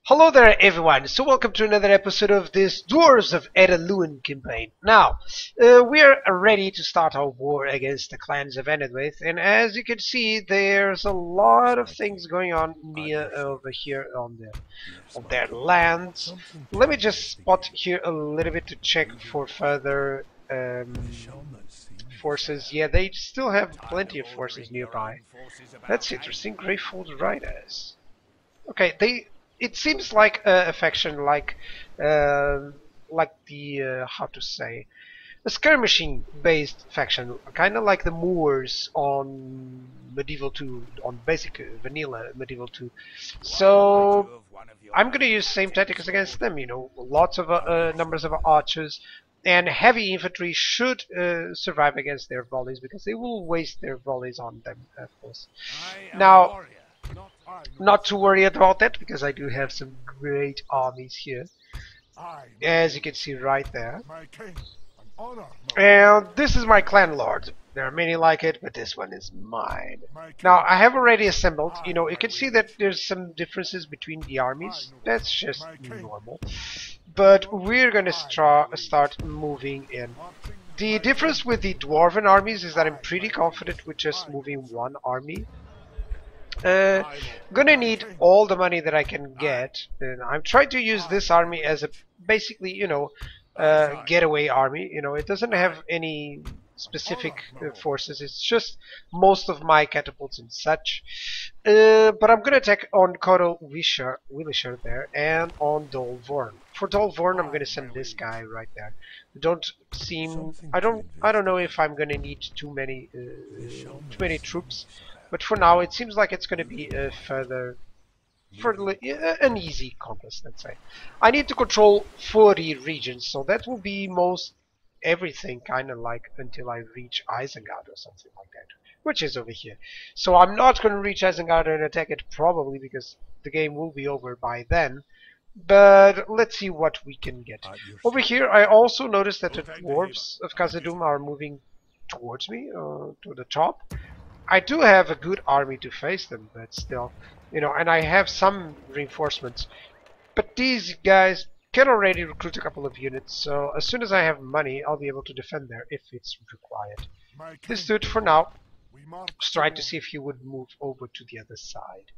Hello there everyone, so welcome to another episode of this Dwarves of Ered Luin campaign. Now, we are ready to start our war against the clans of Enedwaith, and as you can see there's a lot of things going on near over here on their lands. Let me just spot here a little bit to check for further forces. Yeah, they still have plenty of forces nearby. That's interesting. Greyfold Riders. Okay, it seems like a faction like the how to say, a skirmishing based faction, kind of like the Moors on Medieval 2, on basic vanilla Medieval 2. So I'm gonna use same tactics against them. You know, lots of numbers of archers. And heavy infantry should survive against their volleys because they will waste their volleys on them, of course. Now, not to worry about that because I do have some great armies here, as you can see right there. And this is my clan lord. There are many like it, but this one is mine. Now I have already assembled. You know, you can see that there's some differences between the armies. That's just normal. But we're gonna start moving in. The difference with the dwarven armies is that I'm pretty confident with just moving one army. Gonna need all the money that I can get, and I'm trying to use this army as a basically, you know, getaway army. You know, it doesn't have any specific forces. It's just most of my catapults and such. But I'm gonna attack on Coral Willisher there and on Dolvorn. For Dolvorn, I'm gonna send this guy right there. I don't know if I'm gonna need too many troops. But for now, it seems like it's going to be an easy conquest, let's say. I need to control 40 regions, so that will be most everything, kind of like until I reach Isengard or something like that, which is over here. So I'm not going to reach Isengard and attack it probably because the game will be over by then. But let's see what we can get. Over here, I also noticed that the Dwarves of Khazad-dûm are moving towards me, to the top. I do have a good army to face them, but still, you know, and I have some reinforcements. But these guys can already recruit a couple of units, so as soon as I have money, I'll be able to defend there if it's required. This dude, for now, was trying to see if he would move over to the other side.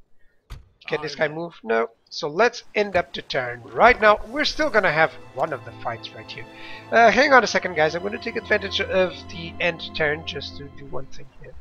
Can this guy move? No. So let's end up the turn. Right now, we're still gonna have one of the fights right here. Hang on a second, guys. I'm gonna take advantage of the end turn just to do one thing here.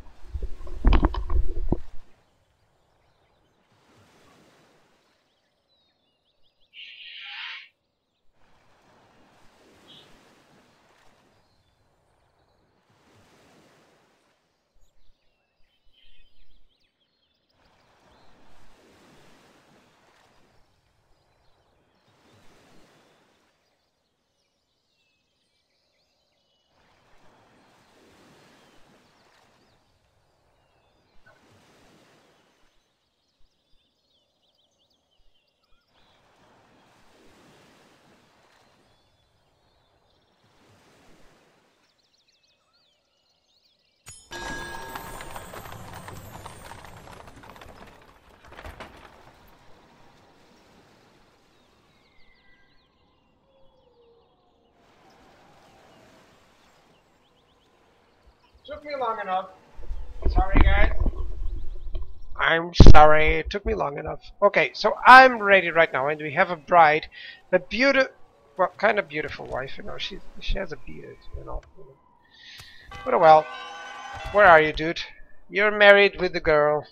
Took me long enough. Sorry, guys. I'm sorry, it took me long enough. Okay, so I'm ready right now, and we have a bride, a well, kind of beautiful wife. You know, she has a beard, you know. But oh well. Where are you, dude? You're married with the girl.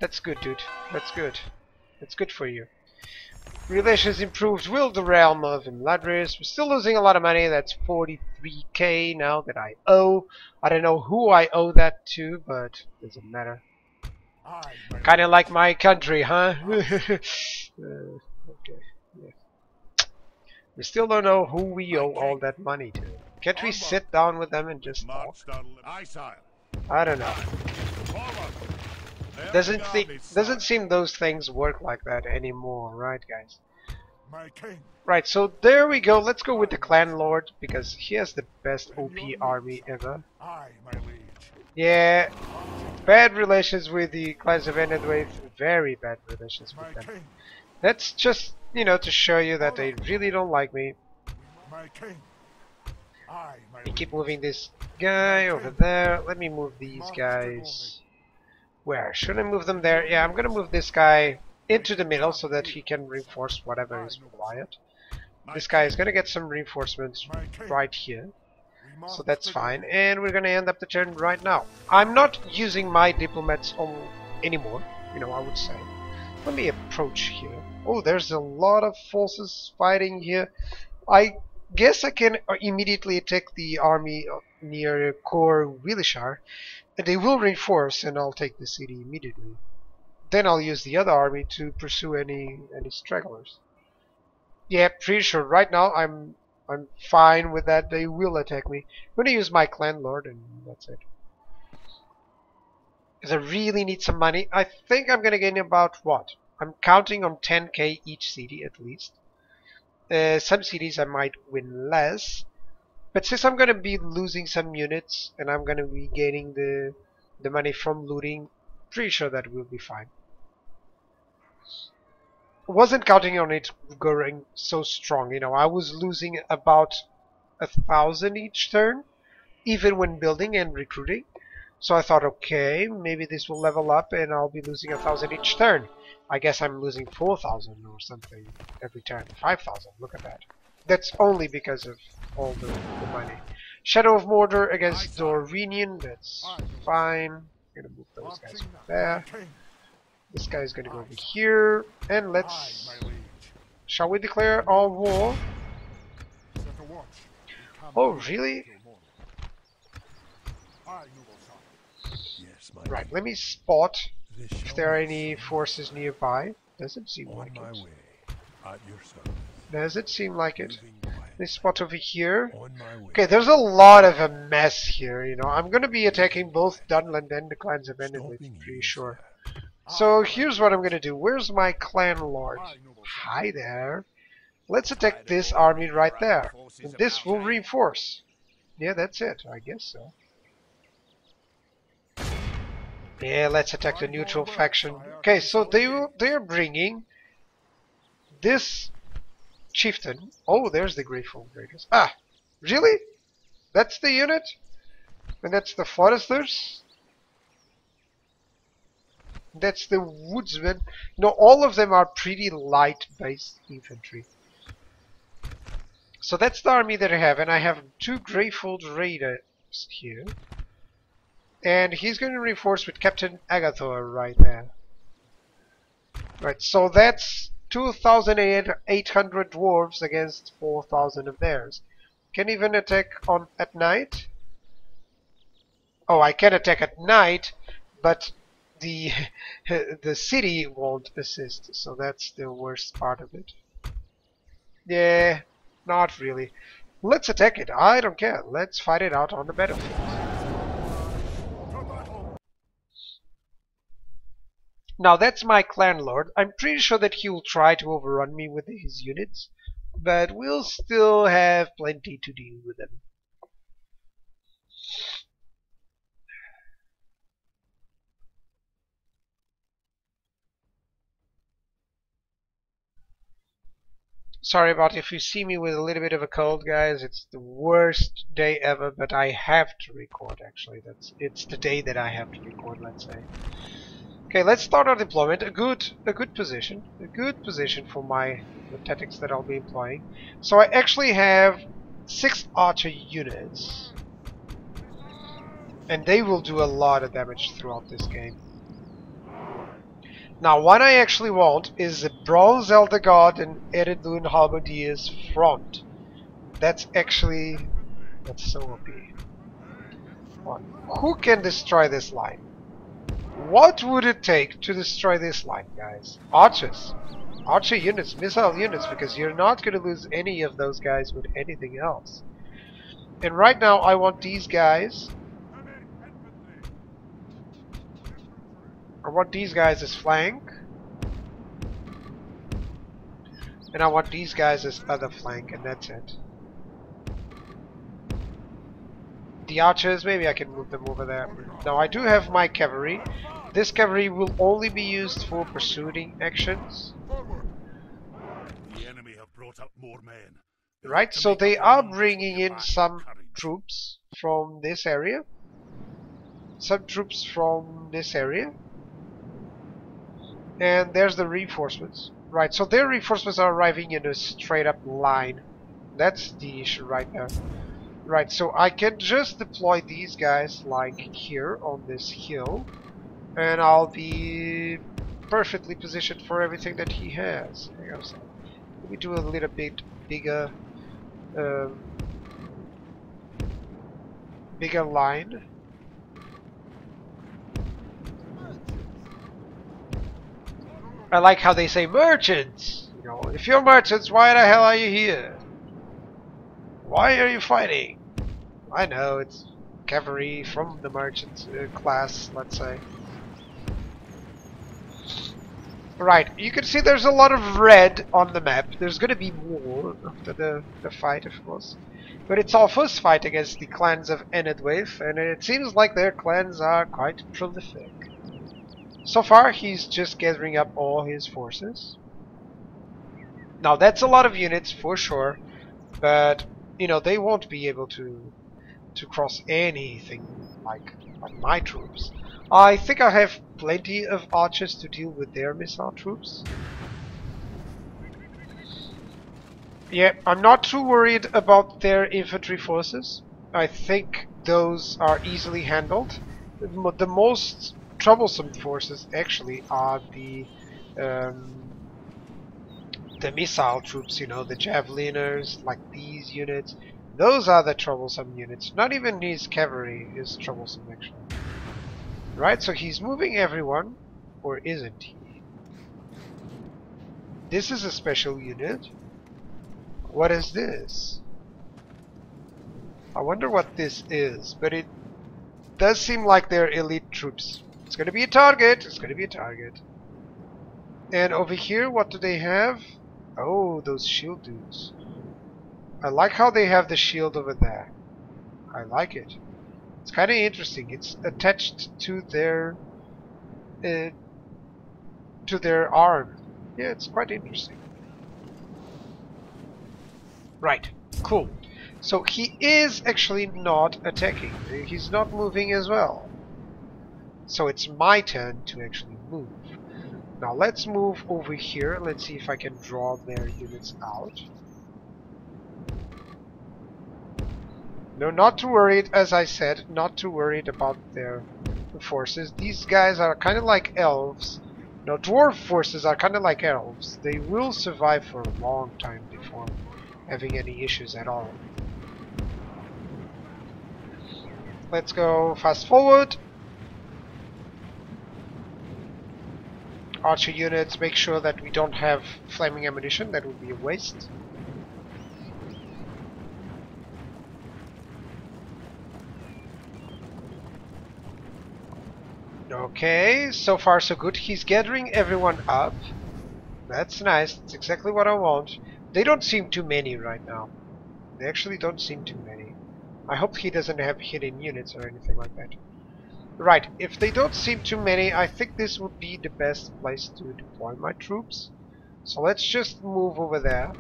That's good, dude. That's good. That's good for you. Relations improved with the realm of Imladris. We're still losing a lot of money. That's 43k now that I owe. I don't know who I owe that to, but it doesn't matter. Kind of like my country, huh? Okay. Yeah. We still don't know who we owe all that money to. Can't we sit down with them and just talk? I don't know. Doesn't seem those things work like that anymore, right, guys? Right, so there we go. Let's go with the clan lord because he has the best OP army ever. Yeah, bad relations with the clans of Enedwaith. Very bad relations with them. That's just, you know, to show you that they really don't like me. My king. I, my I keep liege. moving this guy over there. Let me move these guys. Where? Should I move them there? Yeah, I'm gonna move this guy into the middle so that he can reinforce whatever is required. This guy is gonna get some reinforcements right here. So that's fine. And we're gonna end up the turn right now. I'm not using my diplomats anymore, you know, I would say. Let me approach here. Oh, there's a lot of forces fighting here. I guess I can immediately attack the army near Kor Willishar, and they will reinforce, and I'll take the city immediately. Then I'll use the other army to pursue any stragglers. Yeah, pretty sure. Right now I'm fine with that. They will attack me. I'm gonna use my clan lord, and that's it. Because I really need some money. I think I'm gonna gain about what? I'm counting on 10k each city at least. Some cities I might win less, but since I'm gonna be losing some units and I'm gonna be gaining the money from looting, pretty sure that will be fine. Wasn't counting on it going so strong, you know. I was losing about 1,000 each turn, even when building and recruiting. So I thought, okay, maybe this will level up and I'll be losing 1,000 each turn. I guess I'm losing 4,000 or something every turn. 5,000, look at that. That's only because of all the money. Shadow of Mordor against Dorvinian, that's fine. I'm gonna move those guys over there. This guy is gonna go over here, and let's... Shall we declare our war? Oh, really? Right, let me spot if there are any forces nearby. Doesn't seem like it. Does it seem like it? This spot over here. Okay, there's a lot of a mess here, you know. I'm gonna be attacking both Dunland and the clans of Enedwaith, pretty sure. So here's what I'm gonna do. Where's my clan lord? Hi there. Let's attack this army right there. And this will reinforce. Yeah, that's it. I guess so. Yeah, let's attack the neutral faction. Okay, so they're bringing this chieftain. Oh, there's the Grateful Graders. Ah, really? That's the unit? And that's the Foresters? That's the Woodsmen? No, all of them are pretty light based infantry. So that's the army that I have, and I have 2 Grateful Raiders here. And he's going to reinforce with Captain Agathor right there. Right, so that's 2,800 dwarves against 4,000 of theirs. Can even attack on at night? Oh, I can attack at night, but the the city won't assist, so that's the worst part of it. Yeah, not really. Let's attack it. I don't care. Let's fight it out on the battlefield. Now that's my clan lord. I'm pretty sure that he will try to overrun me with his units, but we'll still have plenty to deal with them. Sorry about if you see me with a little bit of a cold, guys. It's the worst day ever, but I have to record. Actually, it's the day that I have to record. Let's say. Okay, let's start our deployment. A good position for the tactics that I'll be employing. So I actually have 6 archer units, and they will do a lot of damage throughout this game. Now, what I actually want is a Bronze Elder God and Ered Luin Halberdiers front. That's so OP. Well, who can destroy this line? What would it take to destroy this line, guys? Archers. Archer units, missile units, because you're not going to lose any of those guys with anything else. And right now I want these guys... I want these guys as flank. And I want these guys as other flank, and that's it. The archers, maybe I can move them over there. Now I do have my cavalry. This cavalry will only be used for pursuing actions. brought up more men. Right, so they are bringing in some troops from this area. Some troops from this area. And there's the reinforcements. Right, so their reinforcements are arriving in a straight up line. That's the issue right now. Right, so I can just deploy these guys like here on this hill. And I'll be perfectly positioned for everything that he has. Hang on a second. Let me do a little bit bigger bigger line. I like how they say merchants. You know, if you're merchants, why the hell are you here? Why are you fighting? I know it's cavalry from the merchant class, let's say. Right, you can see there's a lot of red on the map. There's gonna be more after the fight, of course. But it's our first fight against the clans of Enedwaith, and it seems like their clans are quite prolific. So far, he's just gathering up all his forces. Now, that's a lot of units, for sure, but, you know, they won't be able to cross anything like my troops. I think I have plenty of archers to deal with their missile troops. Yeah, I'm not too worried about their infantry forces. I think those are easily handled. The most troublesome forces actually are the missile troops, you know, the javeliners, like these units. Those are the troublesome units. Not even his cavalry is troublesome, actually. Right, so he's moving everyone, or isn't he? This is a special unit. What is this? I wonder what this is, but it does seem like they're elite troops. It's gonna be a target, it's gonna be a target. And over here, what do they have? Oh, those shield dudes. I like how they have the shield over there. I like it. It's kind of interesting. It's attached to their arm. Yeah, it's quite interesting. Right, cool. So he is actually not attacking. He's not moving as well. So it's my turn to actually move. Now let's move over here. Let's see if I can draw their units out. No, not too worried, as I said, not too worried about their forces. These guys are kind of like elves. No, dwarf forces are kind of like elves. They will survive for a long time before having any issues at all. Let's go fast forward. Archer units, make sure that we don't have flaming ammunition. That would be a waste. Okay, so far so good. He's gathering everyone up. That's nice. That's exactly what I want. They don't seem too many right now. They actually don't seem too many. I hope he doesn't have hidden units or anything like that. Right, if they don't seem too many, I think this would be the best place to deploy my troops. So let's just move over there.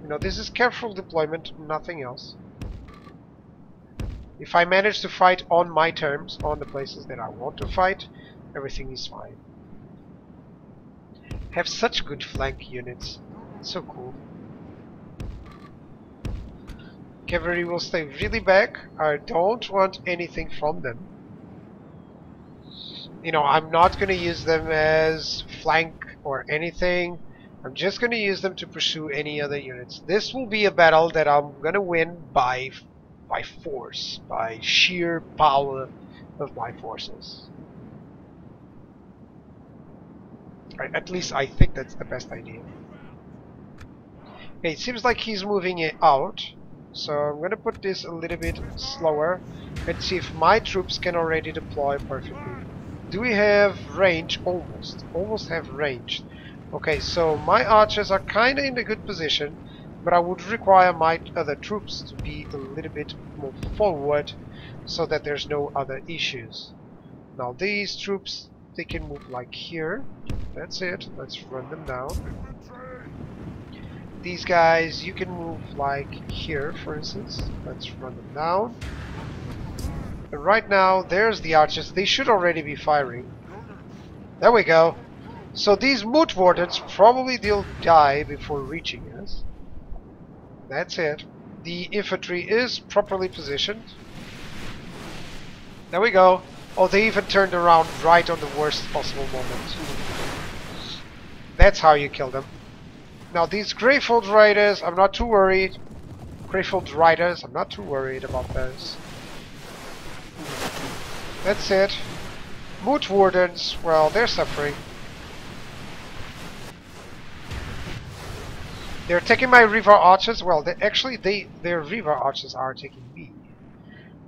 You know, this is careful deployment, nothing else. If I manage to fight on my terms, on the places that I want to fight, everything is fine. Have such good flank units. It's so cool. Cavalry will stay really back. I don't want anything from them. You know, I'm not going to use them as flank or anything. I'm just going to use them to pursue any other units. This will be a battle that I'm going to win by force, by sheer power of my forces. At least I think that's the best idea. Okay, it seems like he's moving it out, so I'm gonna put this a little bit slower and see if my troops can already deploy perfectly. Do we have range? Almost have range. Okay, so my archers are kinda in a good position, but I would require my other troops to be a little bit more forward so that there's no other issues. Now these troops, they can move like here. That's it. Let's run them down. These guys, you can move like here, for instance. Let's run them down. And right now, there's the archers. They should already be firing. There we go. So these moot wardens probably they'll die before reaching us. That's it. The infantry is properly positioned. There we go. Oh, they even turned around right on the worst possible moment. That's how you kill them. Now these Greyfold Riders, I'm not too worried. Greyfold Riders, I'm not too worried about those. That's it. Moot Wardens, well, they're suffering. They're taking my River Archers. Well, their River Archers are taking me.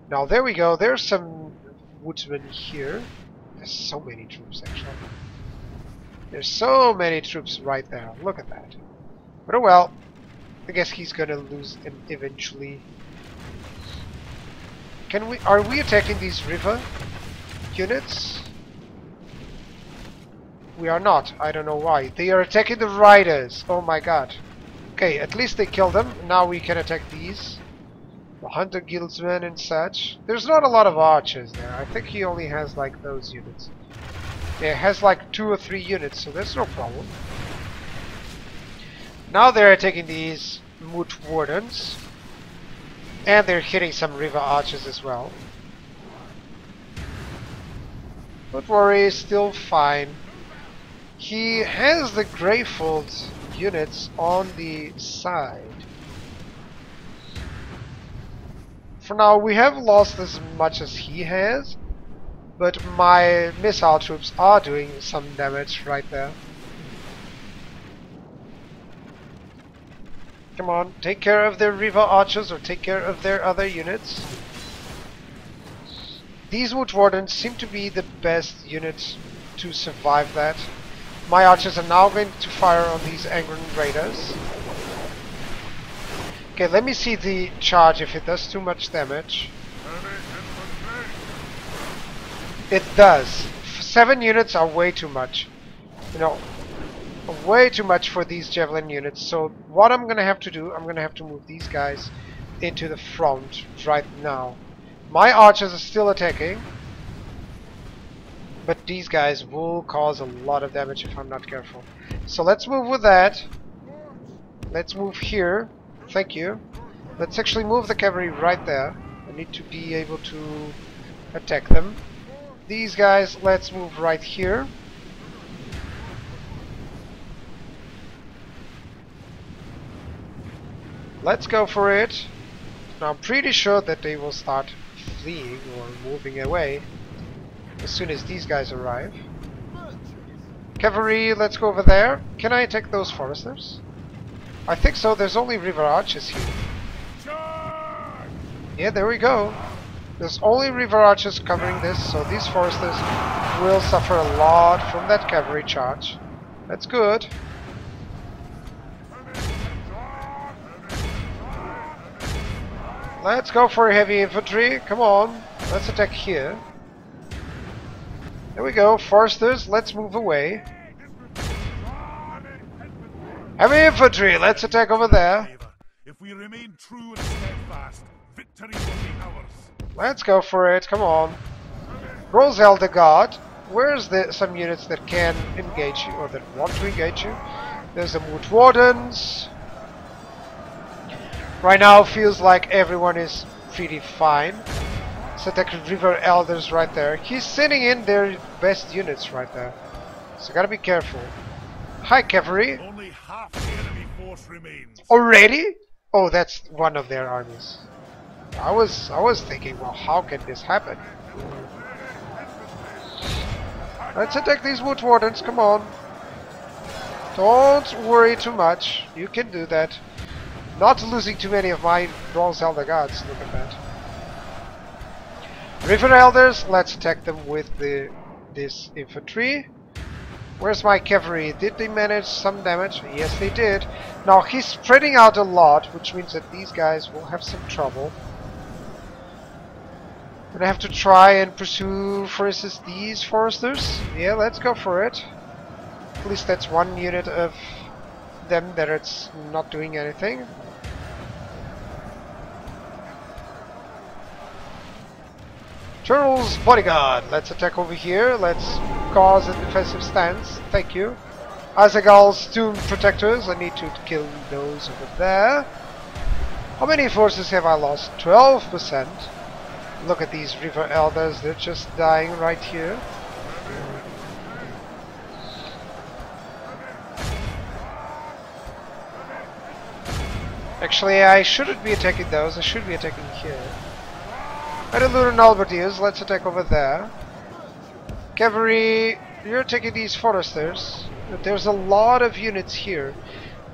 Now there we go. There's some woodsmen here. There's so many troops actually. There's so many troops right there. Look at that. But oh well. I guess he's gonna lose them eventually. Are we attacking these river units? We are not. I don't know why. They are attacking the riders. Oh my god. Okay, at least they killed them. Now we can attack these. The Hunter Guildsmen and such. There's not a lot of archers there. I think he only has like those units. Yeah, it has like 2 or 3 units, so that's no problem. Now they're attacking these Moot Wardens. And they're hitting some River Archers as well. Don't worry, still fine. He has the Greyfold units on the side. For now, we have lost as much as he has, but my missile troops are doing some damage right there. Come on, take care of their River Archers or take care of their other units. These Wood Wardens seem to be the best units to survive that. My archers are now going to fire on these Angren Raiders. Okay, let me see the charge if it does too much damage. It does. 7 units are way too much. You know, way too much for these Javelin units. So what I'm gonna have to do, I'm gonna have to move these guys into the front right now. My archers are still attacking. But these guys will cause a lot of damage if I'm not careful. So let's move with that. Let's move here. Thank you. Let's actually move the cavalry right there. I need to be able to attack them. These guys, let's move right here. Let's go for it. Now I'm pretty sure that they will start fleeing or moving away as soon as these guys arrive. Cavalry, let's go over there. Can I attack those foresters? I think so. There's only River Archers here. Yeah, there we go. There's only River Archers covering this, so these foresters will suffer a lot from that cavalry charge. That's good. Let's go for heavy infantry. Come on. Let's attack here. There we go. Foresters, let's move away. Heavy infantry, let's attack over there. If we remain true and steadfast, victory will be ours. Let's go for it. Come on. Roselda God. Where's some units that can engage you or that want to engage you? There's the Moot Wardens. Right now feels like everyone is pretty fine. So attack River Elders right there. He's sending in their best units right there. So gotta be careful. Hi cavalry. Only half the enemy force remains. Already? Oh, that's one of their armies. I was thinking, well, how can this happen? Let's attack these Wood Wardens, come on. Don't worry too much. You can do that. Not losing too many of my Bronze Elder Gods, look at that. River Elders, let's attack them with this infantry. Where's my cavalry? Did they manage some damage? Yes, they did. Now he's spreading out a lot, which means that these guys will have some trouble. Gonna have to try and pursue, for instance, these foresters. Yeah, let's go for it. At least that's one unit of them that it's not doing anything. General's bodyguard. Let's attack over here. Let's cause a defensive stance. Thank you. Azagal's tomb protectors. I need to kill those over there. How many forces have I lost? 12%. Look at these river elders. They're just dying right here. Actually, I shouldn't be attacking those. I should be attacking here. Ered Luin Albertiers, let's attack over there. Cavalry, you're attacking these foresters. There's a lot of units here.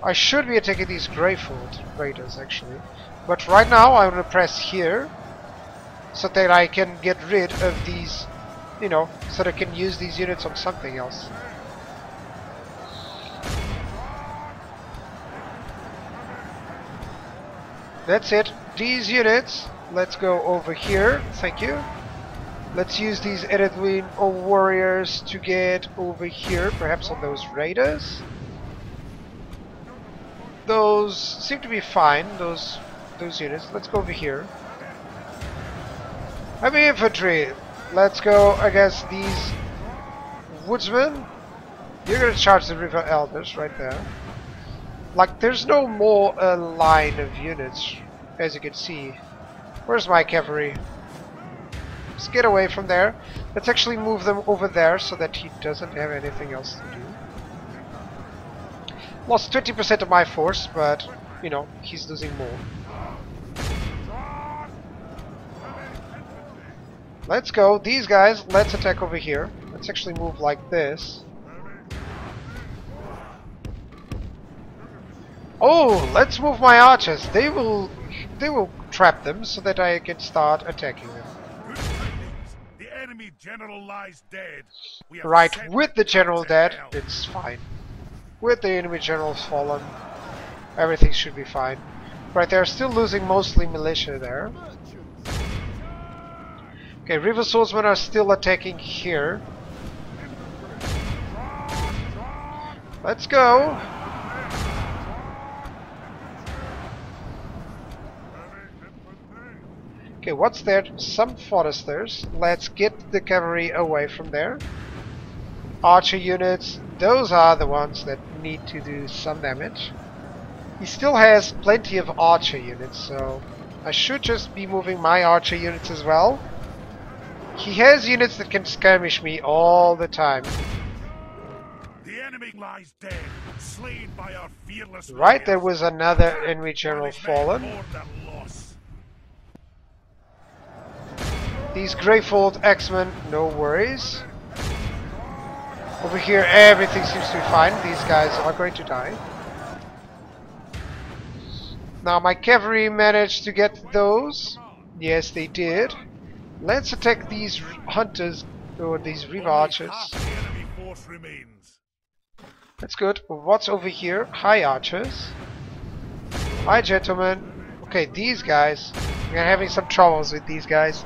I should be attacking these Greyfold raiders actually. But right now I'm gonna press here so that I can get rid of these, you know, so that I can use these units on something else. That's it. These units, let's go over here. Thank you. Let's use these Ered Luin warriors to get over here, perhaps on those raiders. Those seem to be fine, those units. Let's go over here. Heavy infantry. Let's go against these woodsmen. You're gonna charge the river elders right there. Like, there's no more a line of units, as you can see. Where's my cavalry? Let's get away from there. Let's actually move them over there so that he doesn't have anything else to do. Lost 20% of my force, but, you know, he's losing more. Let's go. These guys, let's attack over here. Let's actually move like this. Oh, let's move my archers. They will trap them so that I can start attacking them. The enemy general lies dead. Right, with the general dead, it's fine. With the enemy generals fallen, everything should be fine. Right, they're still losing mostly militia there. Okay, river swordsmen are still attacking here. Let's go. Okay, what's there? Some foresters. Let's get the cavalry away from there. Archer units, those are the ones that need to do some damage. He still has plenty of archer units, so I should just be moving my archer units as well. He has units that can skirmish me all the time. The enemy lies dead, slain by our fearless Right, there was another enemy general fallen. These Greyfold X-Men, no worries. Over here, everything seems to be fine. These guys are going to die. Now, my cavalry managed to get those. Yes, they did. Let's attack these hunters, or these river archers. That's good. What's over here? Hi, archers. Hi, gentlemen. Okay, these guys. We're having some troubles with these guys.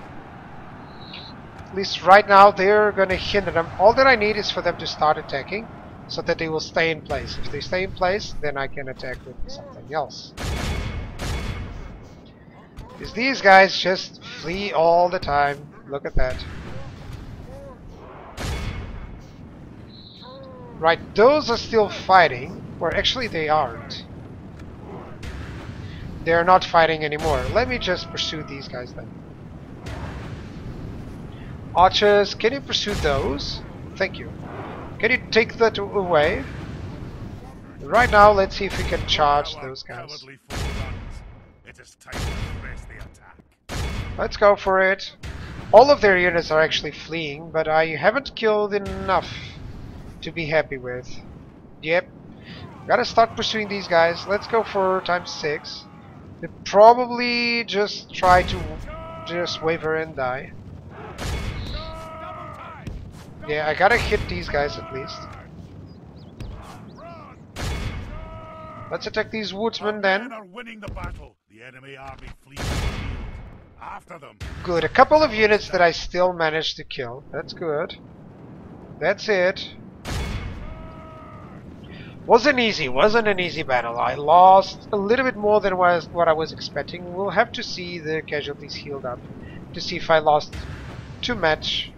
At least right now they're gonna hinder them. All that I need is for them to start attacking so that they will stay in place. If they stay in place, then I can attack with something else. Because these guys just flee all the time. Look at that. Right, those are still fighting. Or actually they aren't. They're not fighting anymore. Let me just pursue these guys then. Archers, can you pursue those? Thank you. Can you take that away? Right now, let's see if we can charge those guys. Let's go for it. All of their units are actually fleeing, but I haven't killed enough to be happy with. Yep. Gotta start pursuing these guys. Let's go for ×6. They probably just try to just waver and die. Yeah, I gotta hit these guys at least. Let's attack these woodsmen then. Good, a couple of units that I still managed to kill. That's good. That's it. Wasn't easy. Wasn't an easy battle. I lost a little bit more than what I was expecting. We'll have to see the casualties healed up to see if I lost too much.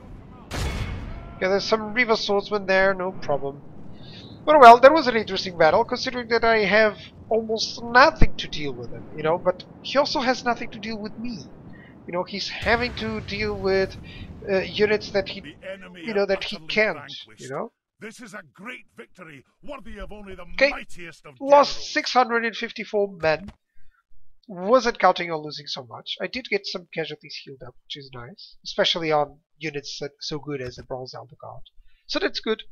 Yeah, there's some Riva swordsmen there, no problem. But well, that was an interesting battle, considering that I have almost nothing to deal with him, you know, but he also has nothing to deal with me. You know, he's having to deal with units that he, The enemy you are know, that he utterly can't, you vanquished. know. This is a great victory, worthy of only the Okay, mightiest of lost generals. 654 men. Wasn't counting on losing so much. I did get some casualties healed up, which is nice, especially on units so good as the Bronze Elder Guard. So that's good.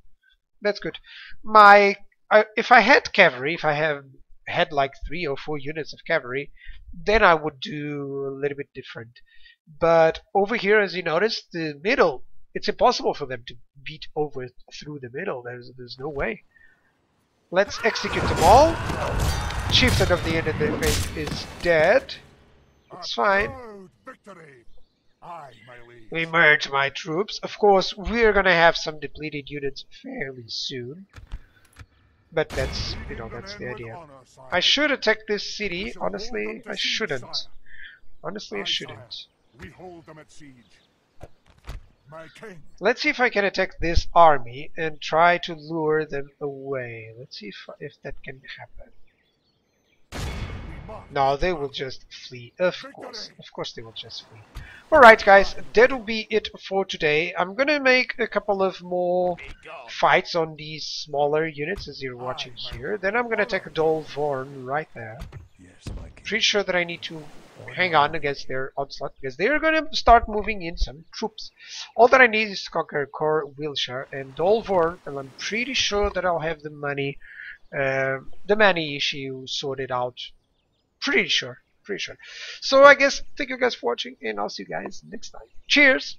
That's good. If I had cavalry, if I have had like 3 or 4 units of cavalry, then I would do a little bit different. But over here, as you notice, the middle, it's impossible for them to beat over through the middle. There's no way. Let's execute them all. Chieftain of the Enedwaith is dead. It's fine. Proud victory. Aye, my liege. We merge my troops. Of course, we're gonna have some depleted units fairly soon. But that's, you know, that's the idea. I should attack this city. Honestly, I shouldn't. Honestly, I shouldn't. We hold them at siege. My king. Let's see if I can attack this army and try to lure them away. Let's see if that can happen. No, they will just flee. Of course they will just flee. Alright guys, that'll be it for today. I'm gonna make a couple of more fights on these smaller units as you're watching here. Then I'm gonna attack Dolvorn right there. Pretty sure that I need to hang on against their onslaught because they're gonna start moving in some troops. All that I need is to conquer Core Wilshire and Dolvorn, and I'm pretty sure that I'll have the money issue sorted out. Pretty sure. So I guess thank you guys for watching, and I'll see you guys next time. Cheers!